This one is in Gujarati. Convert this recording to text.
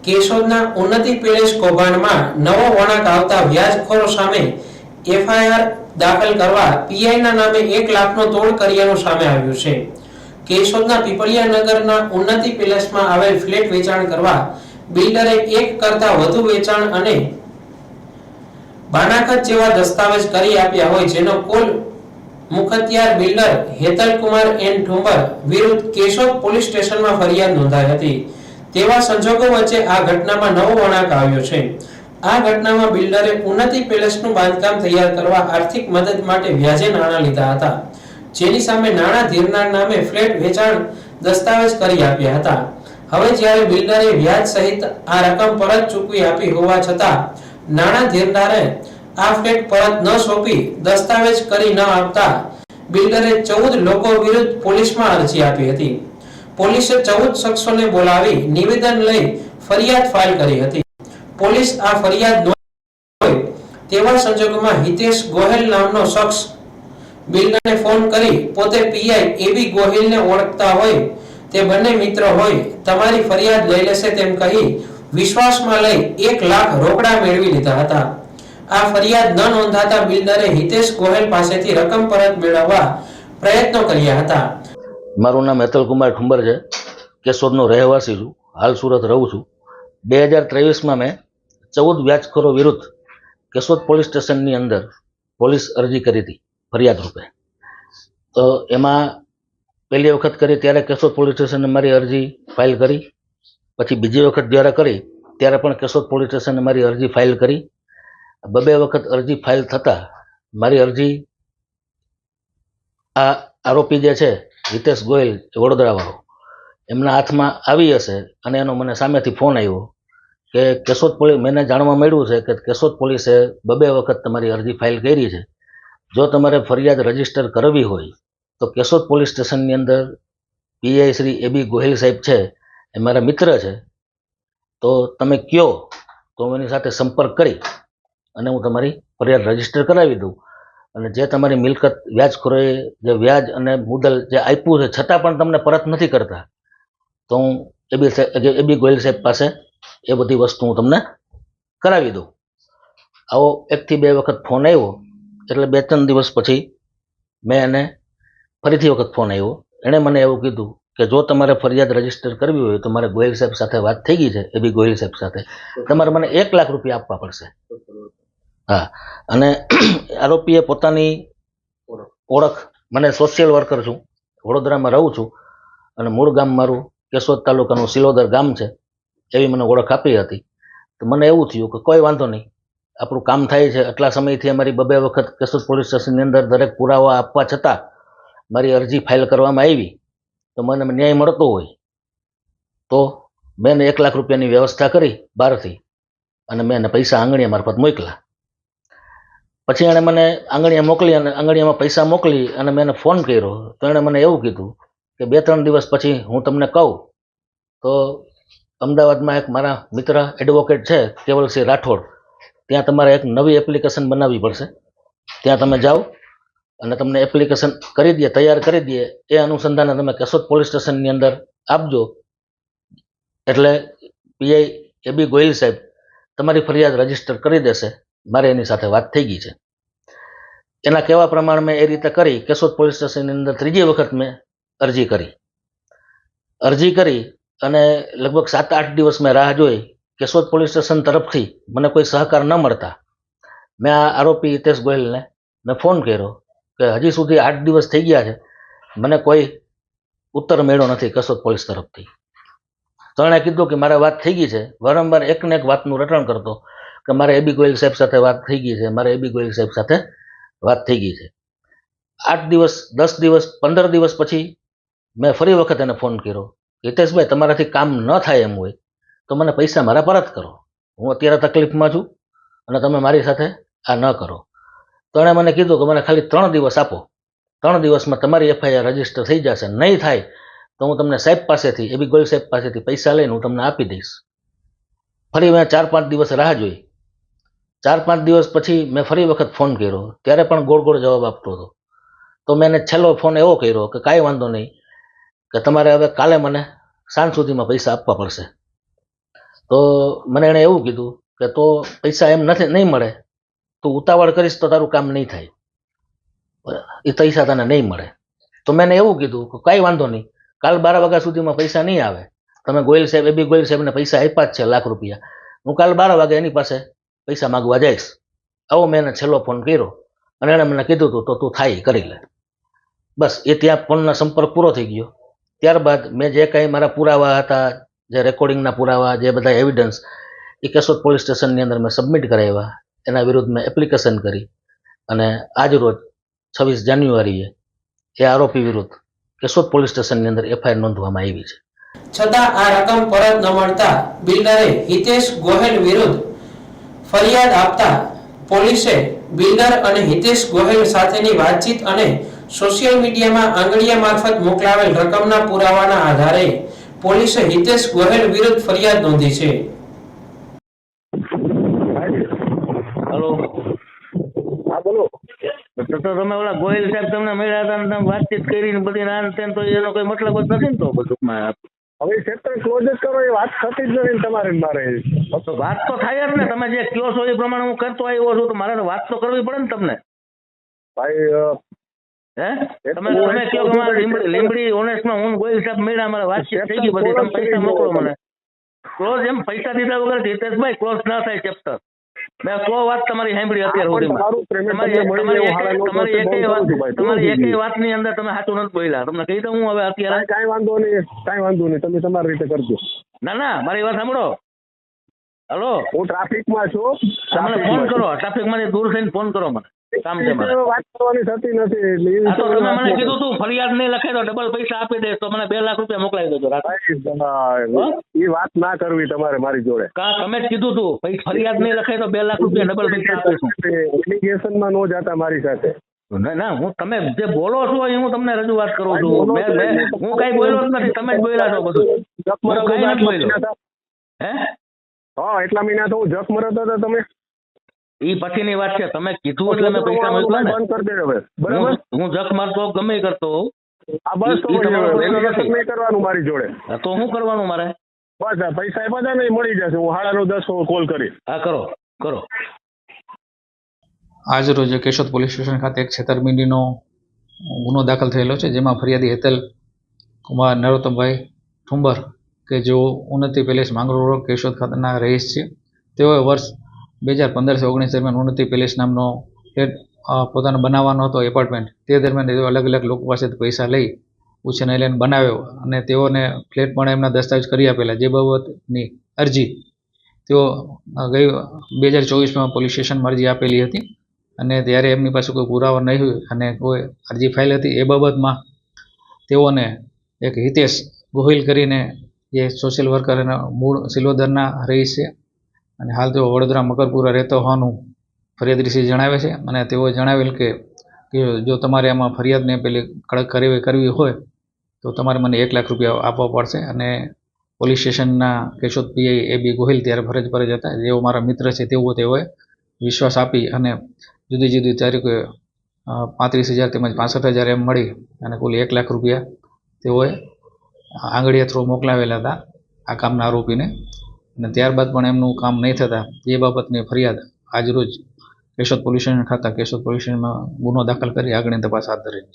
કેશોદના ઉન્નતિ પેલેસ કૌભાંડમાં નવો વળાંક આવતા વ્યાજખોરો સામે એફઆઈઆર દાખલ કરવા પીઆઈના નામે 1 લાખનો તોડ કર્યાનું સામે આવ્યું છે. કેશોદના પીપળિયા નગરના ઉન્નતિ પેલેસમાં આવેલ ફ્લેટ વેચાણ કરવા બિલ્ડરે એક કરતા વધુ વેચાણ અને બાનાખત જેવા દસ્તાવેજ કરી આપ્યા હોય, જેનો કુલ મુખત્યાર બિલ્ડર હેતલકુમાર એન ઠુંબર વિરુદ્ધ કેશોદ પોલીસ સ્ટેશનમાં ફરિયાદ નોંધાઈ હતી. તેવા સંજોગો વચ્ચે આ ઘટનામાં નવો વળાંક આવ્યો છે. આ ઘટનામાં બિલ્ડરે ઉન્નતિ પેલેસનું બાંધકામ તૈયાર કરવા આર્થિક મદદ માટે વ્યાજે નાણાં લીધા હતા, જેની સામે નાણાં ધીરનાર નામે ફ્લેટ વેચાણ દસ્તાવેજ કરી આપ્યા હતા. હવે જ્યારે બિલ્ડરે વ્યાજ સહિત આ રકમ પરત ચૂકવી આપી હોવા છતાં નાણાં ધીરનારે આ ફ્લેટ પરત ન સોંપી દસ્તાવેજ કરી ન આપતા બિલ્ડરે 14 લોકો વિરુદ્ધ પોલીસમાં અરજી આપી હતી. પોલીસે 14 શખ્સોને બોલાવી નિવેદન લઈ ફરિયાદ ફાઇલ કરી હતી. પોલીસ આ ફરિયાદ હોય તેવા સંજોગોમાં હિતેશ ગોહિલ નામનો શખ્સ બિલ્ડરને ફોન કરી પોતે પીઆઈ એબી ગોહિલને ઓળખતા હોય, તે બંને મિત્ર હોય, તમારી ફરિયાદ લઈ લેશે તેમ કહી વિશ્વાસમાં લઈ 1 લાખ રોકડા મેળવી લીધા હતા. આ ફરિયાદ ન નોંધાતા બિલ્ડરે હિતેશ ગોહિલ પાસેથી રકમ પરત મેળવવા પ્રયત્નો કર્યા હતા. મારું નામ હેતલકુમાર ઠુંબર છે. કેશોદનો રહેવાસી છું. હાલ સુરત રહું છું. 2023માં મેં 14 વ્યાજખોરો વિરુદ્ધ કેશોદ પોલીસ સ્ટેશનની અંદર પોલીસ અરજી કરી હતી ફરિયાદ રૂપે. તો એમાં પહેલી વખત કરી ત્યારે કેશોદ પોલીસ સ્ટેશને મારી અરજી ફાઇલ કરી. પછી બીજી વખત જ્યારે કરી ત્યારે પણ કેશોદ પોલીસ સ્ટેશને મારી અરજી ફાઇલ કરી. બે વખત અરજી ફાઇલ થતાં મારી અરજી આ આરોપી જે છે હિતેશ ગોહિલ વડોદરાવાળો એમના હાથમાં આવી હશે અને એનો મને સામેથી ફોન આવ્યો કે કેશોદ પોલીસ, મને જાણવા મળ્યું છે કે કેશોદ પોલીસે બે વખત તમારી અરજી ફાઇલ કરી છે. જો તમારે ફરિયાદ રજીસ્ટર કરવી હોય તો કેશોદ પોલીસ સ્ટેશનની અંદર પીઆઈ શ્રી એબી ગોહિલ સાહેબ છે, એ મારા મિત્ર છે, તો તમે કયો તો હું એની સાથે સંપર્ક કરી અને હું તમારી ફરિયાદ રજીસ્ટર કરાવી દઉં. અને જે તમારી મિલકત વ્યાજખોરોએ જે વ્યાજ અને મુદ્દલ જે આપ્યું છે છતાં પણ તમને પરત નથી કરતા, તો હું એબી ગોહિલ સાહેબ પાસે એ બધી વસ્તુ હું તમને કરાવી દઉં. આવો 1 થી 2 વખત ફોન આવ્યો. એટલે 2-3 દિવસ પછી મેં એને ફરીથી વખત ફોન આવ્યો. એણે મને એવું કીધું કે જો તમારે ફરિયાદ રજીસ્ટર કરવી હોય તો મારે ગોહિલ સાહેબ સાથે વાત થઈ ગઈ છે, એબી ગોહિલ સાહેબ સાથે, તમારે મને 1 લાખ રૂપિયા આપવા પડશે. હા, અને આરોપીએ પોતાની ઓળખ, મને સોશિયલ વર્કર છું, વડોદરામાં રહું છું અને મૂળ ગામ મારું કેશોદ તાલુકાનું સિલોદર ગામ છે, એવી મને ઓળખ આપી હતી. તો મને એવું થયું કે કોઈ વાંધો નહીં, આપણું કામ થાય છે. આટલા સમયથી અમારી 2 વખત કેશોદ પોલીસ સ્ટેશનની અંદર દરેક પુરાવા આપવા છતાં મારી અરજી ફાઇલ કરવામાં આવી, તો મને ન્યાય મળતો હોય તો મેં 1 લાખ રૂપિયાની વ્યવસ્થા કરી બહારથી અને મેં એને પૈસા આંગણીયા મારફત મોકલા. પછી એણે મને આંગણીયા મોકલી અને આંગણીયામાં પૈસા મોકલી અને મેં એને ફોન કર્યો તો એણે મને એવું કીધું કે 2-3 દિવસ પછી હું તમને કહું. તો અમદાવાદમાં એક મારા મિત્ર એડવોકેટ છે કેવલસિંહ રાઠોડ, ત્યાં તમારે એક નવી એપ્લિકેશન બનાવવી પડશે. ત્યાં તમે જાઓ અને તમને એપ્લિકેશન કરી દે, તૈયાર કરી દે, એ અનુસંધાને તમે કેશોદ પોલીસ સ્ટેશનની અંદર આપજો. એટલે પીઆઈ એબી ગોહિલ સાહેબ તમારી ફરિયાદ રજીસ્ટર કરી દેશે. મારે એની સાથે વાત થઈ ગઈ છે. એના કહેવા પ્રમાણે મેં એ રીતે કરી કેશોદ પોલીસ સ્ટેશનની અંદર 3જી વખત મેં અરજી કરી અને લગભગ 7-8 દિવસ મેં રાહ જોઈ. કેશોદ પોલીસ સ્ટેશન તરફથી મને કોઈ સહકાર ન મળતા મેં આ આરોપી હિતેશ ગોહિલને મેં ફોન કર્યો કે હજી સુધી 8 દિવસ થઈ ગયા છે, મને કોઈ ઉત્તર મળ્યો નથી કેશોદ પોલીસ તરફથી. તો એણે કીધું કે મારે વાત થઈ ગઈ છે. વારંવાર એકને એક વાતનું રટણ કરતો કે મારે એબી ગોહિલ સાહેબ સાથે વાત થઈ ગઈ છે, મારે એબી ગોહિલ સાહેબ સાથે વાત થઈ ગઈ છે. 8 દિવસ, 10 દિવસ, 15 દિવસ પછી મેં ફરી વખત એને ફોન કર્યો, હિતેશભાઈ તમારાથી કામ ન થાય એમ હોય તો મને પૈસા મારા પરત કરો, હું અત્યારે તકલીફમાં છું અને તમે મારી સાથે આ ન કરો. તો એણે મને કીધું કે મને ખાલી 3 દિવસ આપો, 3 દિવસમાં તમારી એફઆઈઆર રજીસ્ટર થઈ જશે. નહીં થાય તો હું તમને સાહેબ પાસેથી, એબી ગોહિલ સાહેબ પાસેથી પૈસા લઈને હું તમને આપી દઈશ. ફરી મેં 4-5 દિવસ રાહ જોઈ. 4-5 દિવસ પછી મેં ફરી વખત ફોન કર્યો, ત્યારે પણ ગોળ જવાબ આપતો હતો. તો મેં એને છેલ્લો ફોન એવો કર્યો કે કાંઈ વાંધો નહીં, કે તમારે હવે કાલે મને સાંજ સુધીમાં પૈસા આપવા પડશે. તો મને એણે એવું કીધું કે તો પૈસા એમ નથી નહીં મળે, તું ઉતાવળ કરીશ તો તારું કામ નહીં થાય, એ પૈસા તને નહીં મળે. તો મેં એને એવું કીધું કે કાંઈ વાંધો નહીં, કાલ 12 વાગ્યા સુધીમાં પૈસા નહીં આવે, તમે ગોયલ સાહેબ એબી ગોયલ સાહેબને પૈસા આપ્યા જ છે ₹1,00,000, હું કાલ 12 વાગે એની પાસે પૈસા માગવા જઈશ. આવો મેં એને છેલ્લો ફોન કર્યો અને એણે મને કીધું હતું તો તું થાય કરી લે. બસ એ ત્યાં ફોનનો સંપર્ક પૂરો થઈ ગયો. ત્યારબાદ મેં જે કાંઈ મારા પુરાવા હતા, જે રેકોર્ડિંગના પુરાવા, જે બધા એવિડન્સ, એ કેશોદ પોલીસ સ્ટેશનની અંદર મેં સબમિટ કરાવ્યા. એના વિરુદ્ધ મેં એપ્લિકેશન કરી અને આજ રોજ 26 જાન્યુઆરીએ એ આરોપી વિરુદ્ધ કેશોદ પોલીસ સ્ટેશનની અંદર એફઆઈઆર નોંધવામાં આવી છે. છતાં આ રકમ પરત ન મળતા બિલ્ડરે હિતેશ ગોહિલ વિરુદ્ધ ફરિયાદ આપતા પોલીસે બિલ્ડર અને હિતેશ ગોહિલ સાથેની વાતચીત અને સોશિયલ મીડિયામાં આંગળીયા મારફત મોકલાવેલ રકમના પુરાવાના આધારે પોલીસે હિતેશ ગોહિલ વિરુદ્ધ ફરિયાદ નોંધી છે. હલો, હા બોલો. તો તમે ઓલા ગોયલ સાહેબ તમને મળ્યા હતા ને તમે વાતચીત કરી ને બધી ના તેમ, તો એનો કોઈ મતલબ જ નથી ને તો બધું. હવે ક્ષેત્ર ક્લોઝ જ કરો એ વાત થતી જ નથી ને તમારે ને મારે. તો વાત તો થાય જ ને, તમે જે કયો છો એ પ્રમાણે હું કરતો આવ્યો છું, તો મારે તો વાત તો કરવી પડે ને તમને. ભાઈ હે તમે કહો કે મારે લીંબડી ઓનેસ્ટમાં હું ગોયલ સાહેબ મળ્યા, મારે વાતચીત થઈ ગઈ બધી, તમે પૈસા મોકલો મને. ક્લોઝ એમ પૈસા દીધા વગર હિતેશભાઈ ક્લોઝ ના થાય ચેપ્ટર. મેં 100 વાત તમારી સાંભળી અત્યાર સુધીમાં. તમારી એકેય વાતની અંદર તમે સાચું નથી બોલ્યા. તમને કહી દઉં હું હવે અત્યારે. કાંઈ વાંધો નહીં, તમે તમારી રીતે કરજો. ના મારી વાત સાંભળો. હલો, હું ટ્રાફિકમાં છું. મને ફોન કરો, ટ્રાફિકમાંથી દૂર થઈને ફોન કરો મને, કામ છે મારે. વાત કરવાની થતી નથી. આ તો તમે મને કીધું તું ફરિયાદ નહીં લખે તો ડબલ પૈસા આપી દઈશ, તો મને ₹2,00,000 મોકલાવી દેજો રાત્રે. એ વાત ના કરવી તમારે મારી જોડે. તમે જ કીધું તું ફરિયાદ નહીં લખે તો ₹2,00,000 ડબલ પૈસા આપીશું. એપ્લિકેશનમાં નો જાતા મારી સાથે. ના હું તમે જે બોલો છો એ હું તમને રજૂઆત કરું છું. હું કઈ બોલ્યો જ નથી, તમે જ બોલ્યા છો બધું. હું કઈ નથી બોલ્યો. હે હા, એટલા મહિના તો હું જક મરતો હતો. તમે ઈ પછીની વાત છે. તમે કીધું એટલે મેં પૈસા મોકલા ને. બંધ કરી દે હવે. બરાબર, હું જક મારતો ગમે કરતો હોઉં. આ બસ તો નહીં કરવાનું મારી જોડે. તો શું કરવાનું મારે? બસ આ પૈસા બધા નહીં મળી જશે. હું 9:30 કોલ કરી. હા કરો. આજ રોજ કેશોદ પોલીસ સ્ટેશન ખાતે એક છેતરપિંડીનો ગુનો દાખલ થયેલો છે, જેમાં ફરિયાદી હેતલ કુમાર નરોત્તમભાઈ ઠુંબર કે જેઓ ઉન્નતિ પેલેસ માંગરોળ રોડ કેશોદ ખાતેના રહીશ છે. તેઓએ વર્ષ 2015 થી 19 દરમિયાન ઉન્નતિ પેલેસ નામનો ફ્લેટ પોતાનો બનાવવાનો હતો એપાર્ટમેન્ટ. તે દરમિયાન તેઓ અલગ અલગ લોકો પાસેથી પૈસા લઈ ઉછીના લઈને બનાવ્યો અને તેઓને ફ્લેટ પણ એમના દસ્તાવેજ કરી આપેલા, જે બાબતની અરજી તેઓ ગઈ 2024માં પોલીસ સ્ટેશનમાં અરજી આપેલી હતી અને ત્યારે એમની પાસે કોઈ પુરાવા નહીં હોય અને કોઈ અરજી ફાઇલ હતી. એ બાબતમાં તેઓને એક હિતેશ ગોહિલ કરીને જે સોશિયલ વર્કર એના મૂળ સિલોદરના રહીશ છે અને હાલ તેઓ વડોદરા મકરપુરા રહેતો હોવાનું ફરિયાદીશ્રી જણાવે છે. અને તેઓએ જણાવેલ કે જો તમારે આમાં ફરિયાદને પેલી કડક કરવી હોય તો તમારે મને ₹1,00,000 આપવા પડશે. અને પોલીસ સ્ટેશનના કેશોદ પીઆઈ એબી ગોહિલ ત્યારે ફરજ પર જ હતા, જેઓ મારા મિત્ર છે તેઓએ વિશ્વાસ આપી અને જુદી જુદી તારીખે 35,000 તેમજ 65,000 એમ મળી અને કુલ ₹1,00,000 તેઓએ આંગળીયા થ્રુ મોકલાવેલા હતા આ કામના આરોપીને. અને ત્યારબાદ પણ એમનું કામ નહીં થતાં એ બાબતની ફરિયાદ આજરોજ કેશોદ પોલીસ સ્ટેશન ખાતે કેશોદ પોલીસ સ્ટેશનમાં ગુનો દાખલ કરી આગળની તપાસ હાથ ધરી.